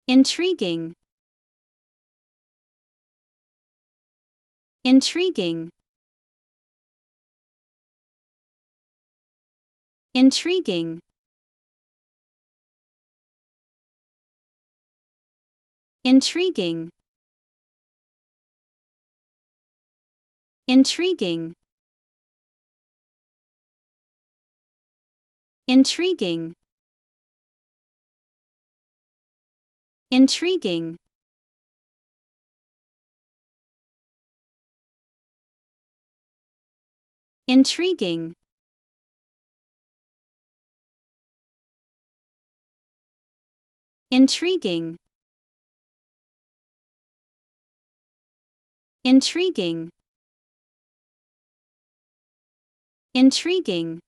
intriguing, intriguing, intriguing, intriguing, intriguing, intriguing, intriguing, intriguing, intriguing, intriguing, intriguing,